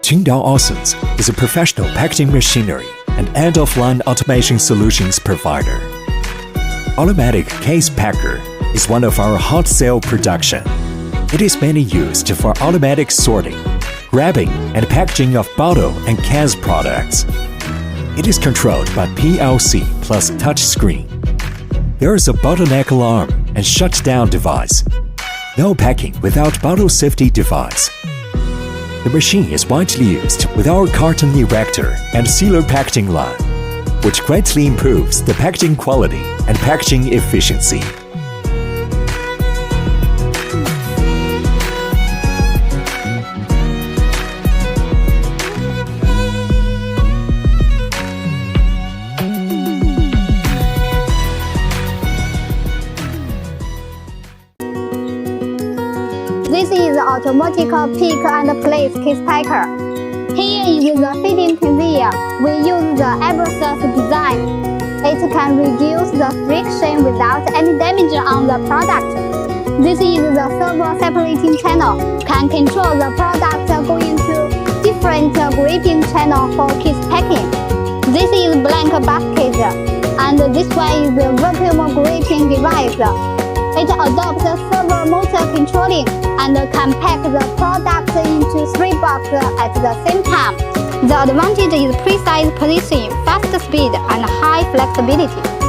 Qingdao Awesomes is a professional packaging machinery and end-of-line automation solutions provider. Automatic Case Packer is one of our hot sale production. It is mainly used for automatic sorting, grabbing, and packaging of bottle and cans products. It is controlled by PLC plus touchscreen. There is a bottleneck alarm and shutdown device. No packing without bottle safety device. The machine is widely used with our carton erector and sealer packaging line, which greatly improves the packaging quality and packaging efficiency. This is the automatic pick and place case packer. Here is the feeding conveyor. We use the abrasive design. It can reduce the friction without any damage on the product. This is the servo separating channel. Can control the product going to different gripping channel for case packing. This is blank basket, and this one is the vacuum gripping device. It adopts servo motor controlling and can pack the product into 3 boxes at the same time. The advantage is precise positioning, fast speed, and high flexibility.